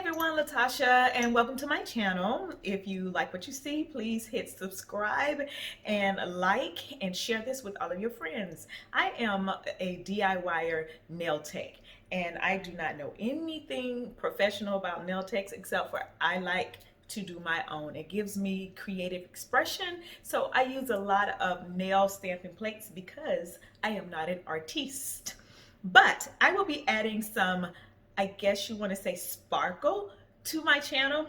everyone, Latasha, and welcome to my channel. If you like what you see, please hit subscribe and like and share this with all of your friends. I am a DIYer nail tech, and I do not know anything professional about nail techs except for I like to do my own. It gives me creative expression, so I use a lot of nail stamping plates because I am not an artiste. But I will be adding some, I guess you want to say, sparkle to my channel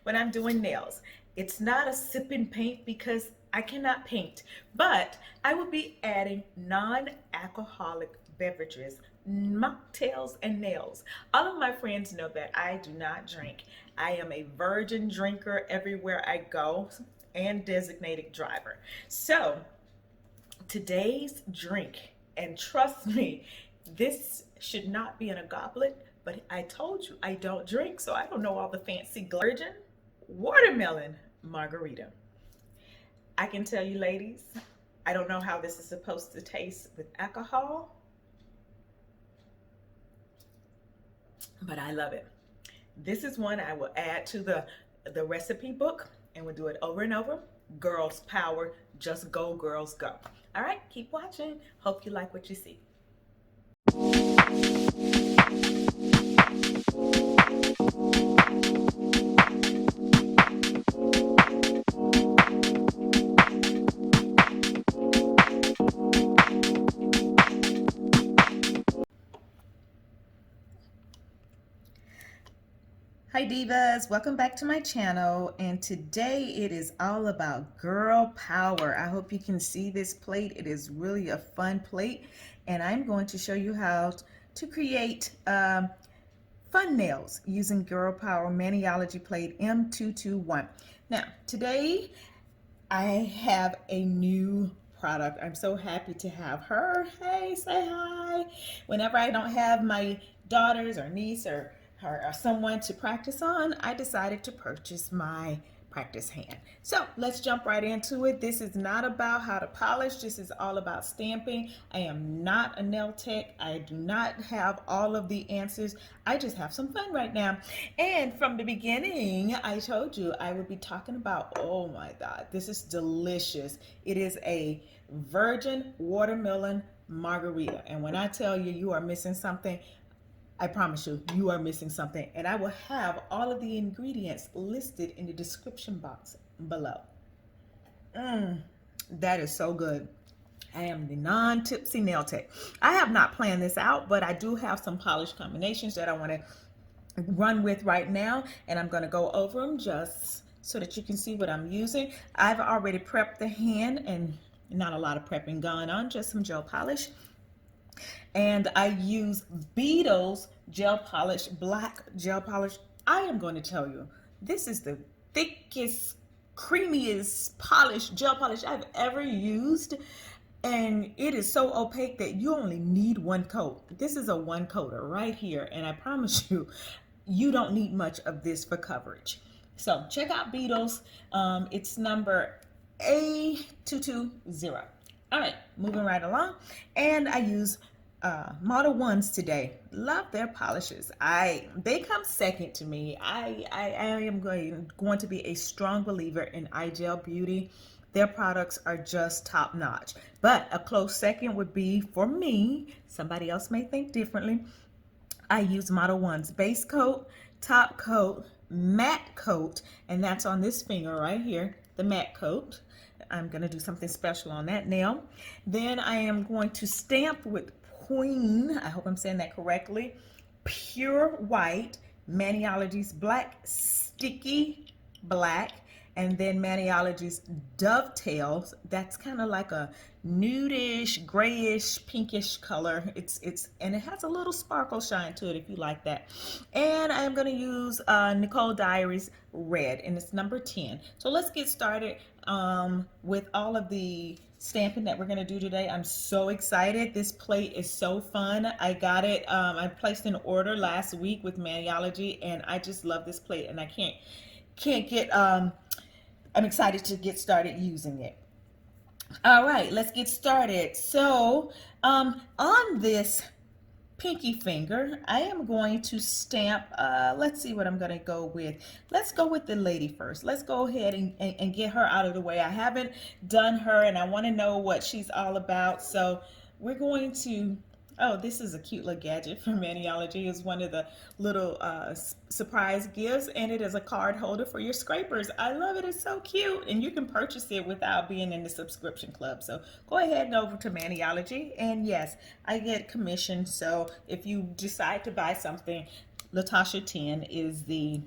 when I'm doing nails. It's not a sip and paint because I cannot paint, but I will be adding non-alcoholic beverages, mocktails, and nails. All of my friends know that I do not drink. I am a virgin drinker everywhere I go and designated driver. So today's drink, and trust me, this should not be in a goblet, but I told you I don't drink, so I don't know all the fancy virgin watermelon margarita. I can tell you, ladies, I don't know how this is supposed to taste with alcohol, but I love it. This is one I will add to the recipe book, and we'll do it over and over. Girls power, just go girls go. All right, keep watching. Hope you like what you see. Hi divas, welcome back to my channel, and today it is all about girl power. I hope you can see this plate. It is really a fun plate, and I'm going to show you how to create fun nails using Girl Power Maniology plate M221. Now today I have a new product. I'm so happy to have her. Hey, say hi. Whenever I don't have my daughters or niece or someone to practice on, I decided to purchase my practice hand. So let's jump right into it. This is not about how to polish. This is all about stamping. I am not a nail tech. I do not have all of the answers. I just have some fun right now. And from the beginning, I told you I would be talking about, oh my God, this is delicious. It is a virgin watermelon margarita. And when I tell you, you are missing something, I promise you, you are missing something. And I will have all of the ingredients listed in the description box below. That is so good. I am the non-tipsy nail tech. I have not planned this out, but I do have some polish combinations that I want to run with right now. And I'm going to go over them just so that you can see what I'm using. I've already prepped the hand, and not a lot of prepping going on, just some gel polish. And I use Beetle's gel polish, black gel polish. I am going to tell you, this is the thickest, creamiest polish, gel polish I've ever used. And it is so opaque that you only need one coat. This is a one coater right here. And I promise you, you don't need much of this for coverage. So check out Beetle's. It's number A220. All right, moving right along. And I use Model 1s today. Love their polishes. They come second to me. I am going to be a strong believer in iGel Beauty. Their products are just top notch. But a close second would be, for me, somebody else may think differently, I use Model 1's base coat, top coat, matte coat, and that's on this finger right here, the matte coat. I'm going to do something special on that nail. Then I am going to stamp with Queen, I hope I'm saying that correctly, pure white, Maniology's black sticky black, and then Maniology's dovetails. That's kind of like a nudish, grayish, pinkish color. And it has a little sparkle shine to it if you like that. And I'm going to use NICOLE Diaries red, and it's number 10. So let's get started with all of the stamping that we're going to do today. I'm so excited. This plate is so fun. I got it. I placed an order last week with Maniology, and I just love this plate, and I can't get I'm excited to get started using it. All right, let's get started. So on this pinky finger, I am going to stamp, let's see what I'm going to go with. Let's go with the lady first. Let's go ahead and get her out of the way. I haven't done her and I want to know what she's all about. So we're going to, oh, this is a cute little gadget from Maniology. It's one of the little surprise gifts, and it is a card holder for your scrapers. I love it. It's so cute, and you can purchase it without being in the subscription club. So go ahead and over to Maniology, and yes, I get commission. So if you decide to buy something, Latasha 10 is the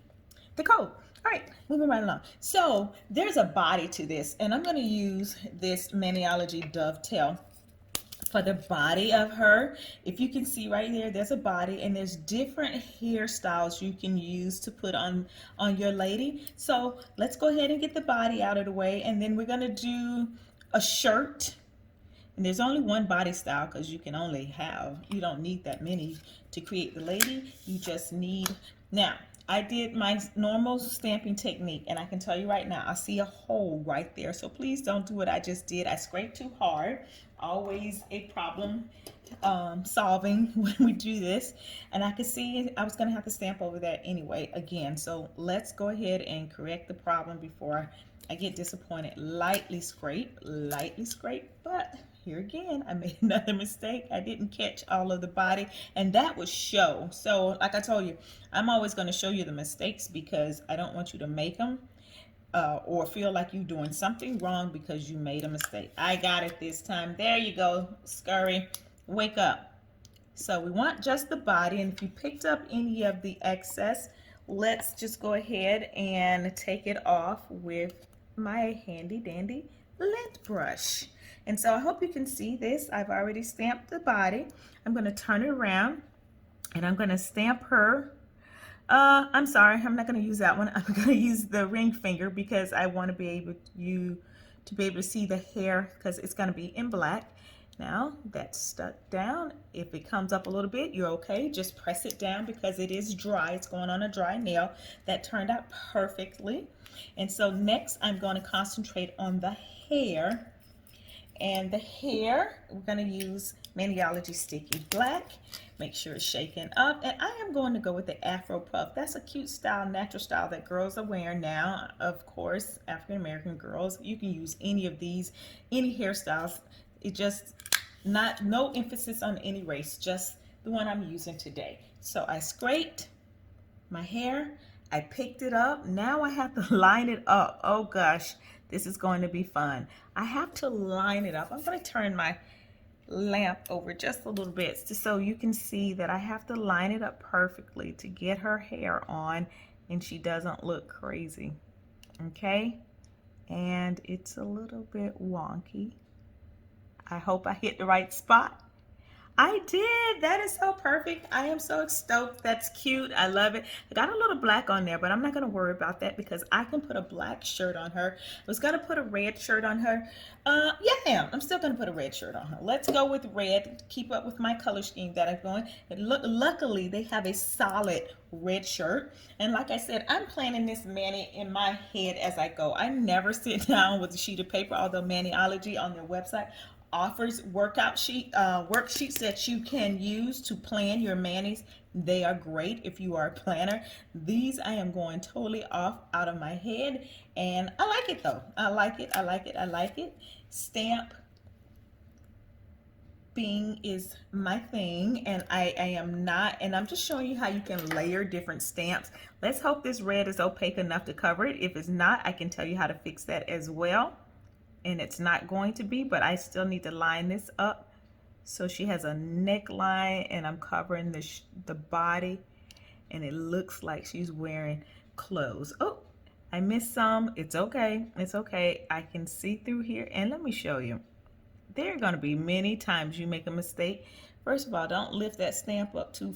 code. All right, moving right along. So there's a body to this, and I'm going to use this Maniology dovetail for the body of her. If you can see right there, there's a body, and there's different hairstyles you can use to put on your lady. So let's go ahead and get the body out of the way, and then we're going to do a shirt. And there's only one body style because you don't need that many to create the lady. You just need, now I did my normal stamping technique, and I can tell you right now, I see a hole right there. So please don't do what I just did. I scraped too hard. Always a problem solving when we do this. And I could see I was going to have to stamp over that anyway again. So let's go ahead and correct the problem before I get disappointed. Lightly scrape, but here again, I made another mistake. I didn't catch all of the body, and that would show. So like I told you, I'm always going to show you the mistakes because I don't want you to make them or feel like you're doing something wrong because you made a mistake. I got it this time. There you go, Scurry. Wake up. So we want just the body, and if you picked up any of the excess, let's just go ahead and take it off with my handy dandy lint brush. And so I hope you can see this. I've already stamped the body. I'm going to turn it around, and I'm going to stamp her. I'm sorry, I'm not going to use that one. I'm going to use the ring finger because I want to be able to see the hair because it's going to be in black. Now that's stuck down. If it comes up a little bit, you're okay. Just press it down because it is dry. It's going on a dry nail. That turned out perfectly. And so next I'm going to concentrate on the hair. And the hair, we're going to use Maniology Sticky Black. Make sure it's shaken up. And I am going to go with the Afro Puff. That's a cute style, natural style that girls are wearing now. Of course, African-American girls. You can use any of these, any hairstyles. It just, no emphasis on any race, just the one I'm using today. So I scraped my hair. I picked it up. Now I have to line it up. Oh gosh, this is going to be fun. I have to line it up. I'm going to turn my lamp over just a little bit just so you can see that I have to line it up perfectly to get her hair on and she doesn't look crazy. Okay, and it's a little bit wonky. I hope I hit the right spot. I did. That is so perfect. I am so stoked. That's cute. I love it. I got a little black on there, but I'm not going to worry about that because I can put a black shirt on her. I was going to put a red shirt on her. Yeah, I am. I'm still going to put a red shirt on her. Let's go with red. Keep up with my color scheme that I'm going. Luckily, they have a solid red shirt. And like I said, I'm planning this Manny in my head as I go. I never sit down with a sheet of paper, although Maniology on their website offers worksheets that you can use to plan your manis. They are great if you are a planner. These I am going totally out of my head, and I like it though. I like it. Stamping is my thing, and I am not, and I'm just showing you how you can layer different stamps. Let's hope this red is opaque enough to cover it. If it's not, I can tell you how to fix that as well. And it's not going to be, but I still need to line this up so she has a neckline, and I'm covering the body, and it looks like she's wearing clothes. Oh, I missed some. It's okay. It's okay. I can see through here, and let me show you. There are going to be many times you make a mistake. First of all, don't lift that stamp up too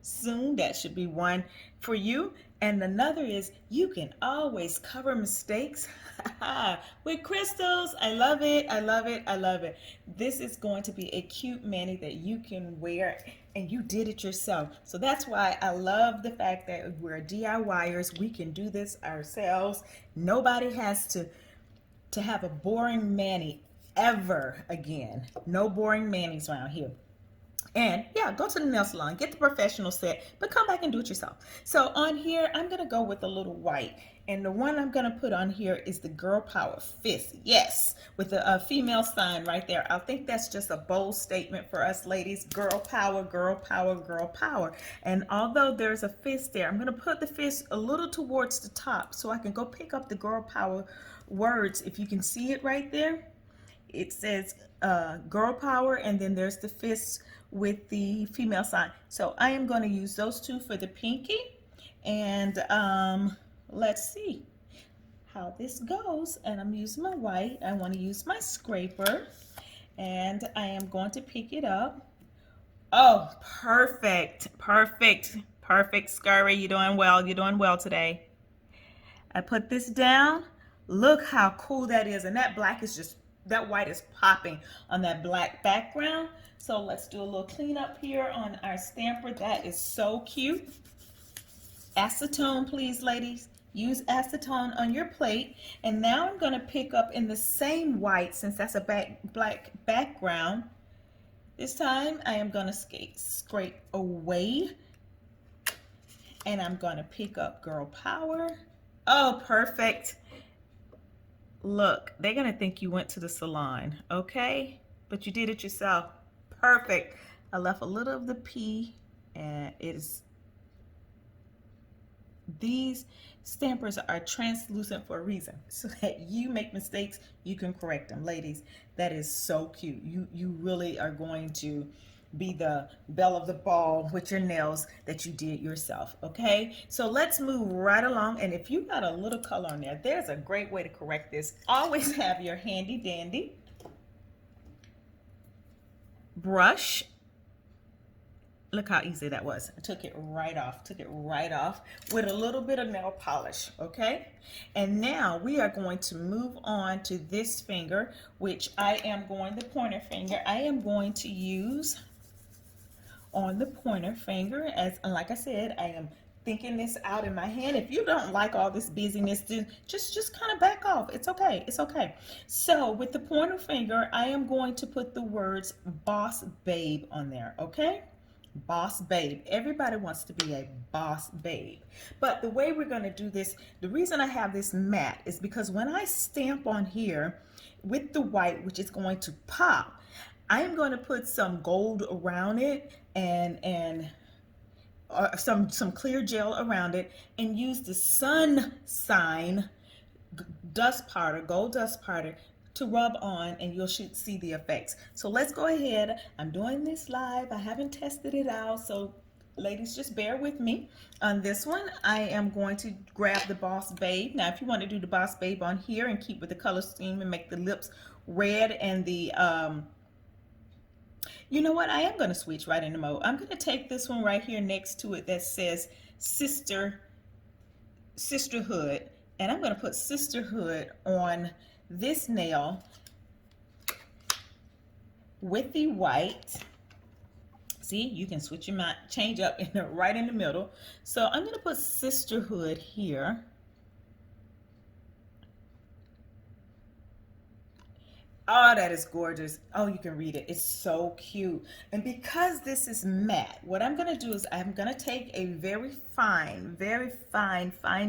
soon. That should be one for you. And another is you can always cover mistakes with crystals. I love it. I love it. I love it. This is going to be a cute mani that you can wear, and you did it yourself. So that's why I love the fact that we're DIYers. We can do this ourselves. Nobody has to have a boring mani ever again. No boring manis around here. And yeah, go to the nail salon, get the professional set, but come back and do it yourself. So on here, I'm gonna go with a little white. And the one I'm gonna put on here is the Girl Power Fist. Yes, with the female sign right there. I think that's just a bold statement for us ladies. Girl power, girl power, girl power. And although there's a fist there, I'm gonna put the fist a little towards the top so I can go pick up the Girl Power words. If you can see it right there, it says girl power, and then there's the fist with the female sign. So I am going to use those two for the pinky, and let's see how this goes. And I'm using my white. I want to use my scraper, and I am going to pick it up. Oh, perfect, perfect, perfect, Scurry. You're doing well. You're doing well today. I put this down. Look how cool that is. And that black is just, that white is popping on that black background. So let's do a little cleanup here on our stamper. That is so cute. Acetone, please, ladies. Use acetone on your plate. And now I'm going to pick up in the same white, since that's a black background. This time I am going to scrape away. And I'm going to pick up Girl Power. Oh, perfect. Look, they're going to think you went to the salon, okay? But you did it yourself. Perfect. I left a little of the P, and these stampers are translucent for a reason, so that you make mistakes, you can correct them. Ladies, that is so cute. You really are going to be the belle of the ball with your nails that you did yourself, okay? So let's move right along. And if you got a little color on there, there's a great way to correct this. Always have your handy dandy brush. Look how easy that was. I took it right off with a little bit of nail polish, okay? And now we are going to move on to this finger, which I am going, the pointer finger, I am going to use on the pointer finger. As like I said, I am thinking this out in my hand. If you don't like all this busyness, just kind of back off. It's okay. It's okay. So with the pointer finger, I am going to put the words Boss Babe on there, okay? Boss Babe. Everybody wants to be a boss babe. But the way we're going to do this, the reason I have this matte is because when I stamp on here with the white, which is going to pop, I am going to put some gold around it and some clear gel around it, and use the sun sign dust powder, gold dust powder, to rub on, and you should see the effects. So let's go ahead. I'm doing this live. I haven't tested it out, so ladies, just bear with me. On this one, I am going to grab the Boss Babe. Now, if you want to do the Boss Babe on here and keep with the color scheme and make the lips red and the you know what? I am going to switch right into mode. I'm going to take this one right here next to it that says Sisterhood, and I'm going to put Sisterhood on this nail with the white. See, you can switch your mind, change up right in the middle. So I'm going to put Sisterhood here. Oh, that is gorgeous. Oh, you can read it. It's so cute. And because this is matte, what I'm going to do is I'm going to take a very fine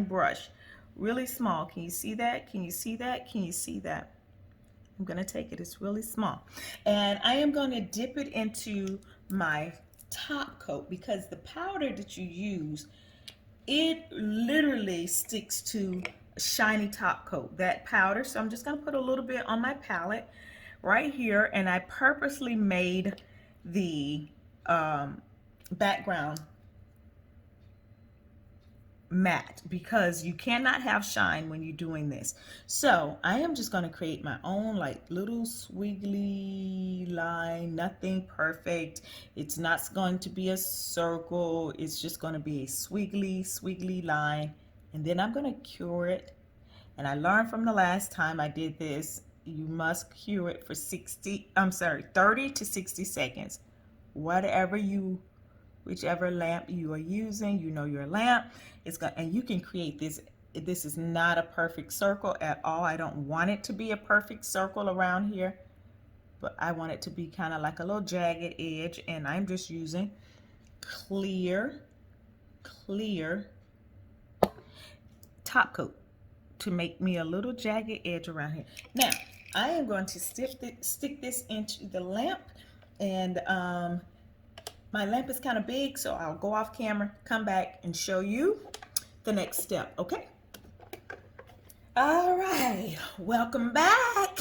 brush, really small. Can you see that? Can you see that? Can you see that? I'm going to take it. It's really small. And I am going to dip it into my top coat, because the powder that you use, it literally sticks to shiny top coat, that powder. So I'm just going to put a little bit on my palette right here, and I purposely made the background matte because you cannot have shine when you're doing this. So I am just going to create my own like little squiggly line, nothing perfect. It's not going to be a circle, it's just going to be a squiggly line. And then I'm going to cure it. And I learned from the last time I did this, you must cure it for 30 to 60 seconds. Whichever lamp you are using, you know your lamp. And you can create this. This is not a perfect circle at all. I don't want it to be a perfect circle around here. but I want it to be kind of like a little jagged edge, and I'm just using clear top coat to make me a little jagged edge around here. Now I am going to stick this into the lamp, and my lamp is kind of big, so I'll go off camera, come back and show you the next step. Okay, all right, welcome back.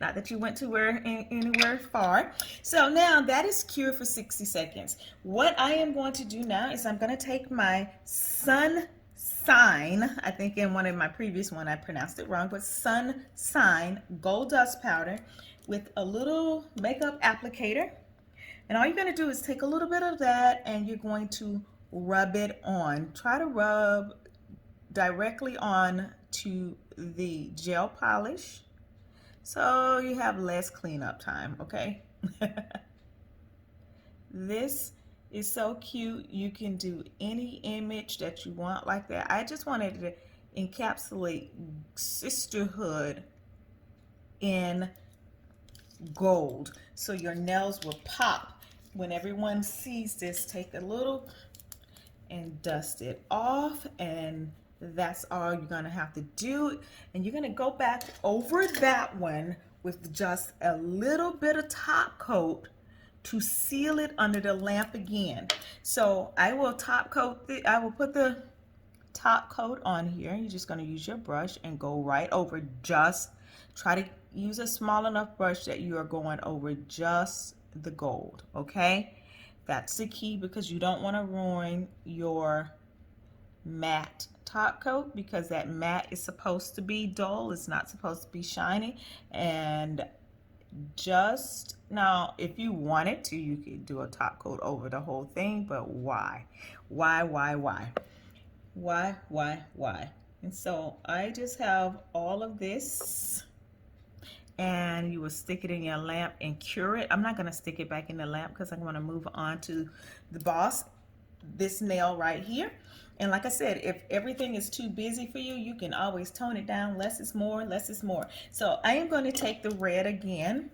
Not that you went to anywhere far. So now that is cured for 60 seconds. What I am going to do now is I'm going to take my Sun Sign, I think in one of my previous one I pronounced it wrong, but Sun Sign Gold Dust Powder with a little makeup applicator. And all you're going to do is take a little bit of that and you're going to rub it on. Try to rub directly on to the gel polish so you have less cleanup time, okay? This is so cute. You can do any image that you want like that. I just wanted to encapsulate sisterhood in gold so your nails will pop. When everyone sees this, take a little and dust it off, and that's all you're gonna have to do. And you're gonna go back over that one with just a little bit of top coat to seal it under the lamp again. So I will top coat I will put the top coat on here. You're just gonna use your brush and go right over. Just try to use a small enough brush that you are going over just the gold, okay? That's the key, because you don't want to ruin your matte top coat, because that matte is supposed to be dull. It's not supposed to be shiny. And just now, if you wanted to, you could do a top coat over the whole thing, but why? Why? And so I just have all of this, and you will stick it in your lamp and cure it. I'm not going to stick it back in the lamp because I'm going to move on to the boss, this nail right here. And like I said, if everything is too busy for you, you can always tone it down. Less is more, less is more. So I am going to take the red again,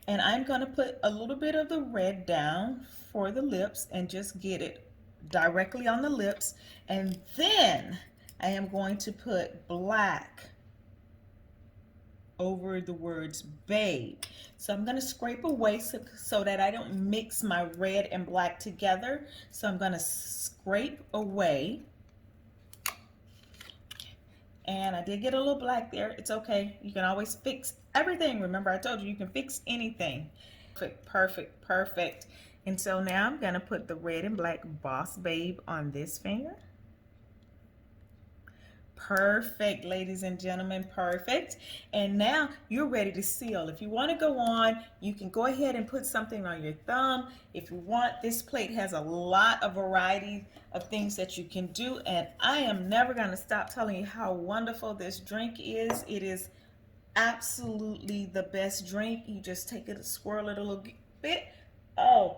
and I'm going to put a little bit of the red down for the lips and just get it directly on the lips. And then I am going to put black over the words babe. So I'm going to scrape away so that I don't mix my red and black together. So I'm going to scrape away. And I did get a little black there. It's okay. You can always fix everything. Remember, I told you you can fix anything. Perfect. And so now I'm going to put the red and black Boss Babe on this finger. Perfect, ladies and gentlemen, perfect. And now you're ready to seal. If you want to go on, you can go ahead and put something on your thumb. If you want, this plate has a lot of variety of things that you can do, and I am never going to stop telling you how wonderful this drink is. It is absolutely the best drink. You just take it, swirl it a little bit. Oh,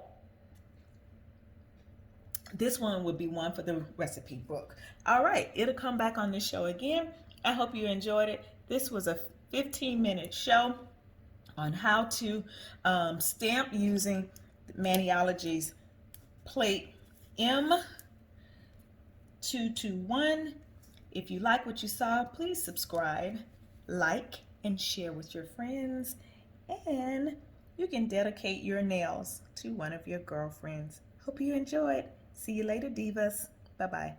this one would be one for the recipe book. All right, it'll come back on this show again. I hope you enjoyed it. This was a 15-minute show on how to stamp using Maniology's plate M221. If you like what you saw, please subscribe, like, and share with your friends. And you can dedicate your nails to one of your girlfriends. Hope you enjoyed. See you later, divas. Bye-bye.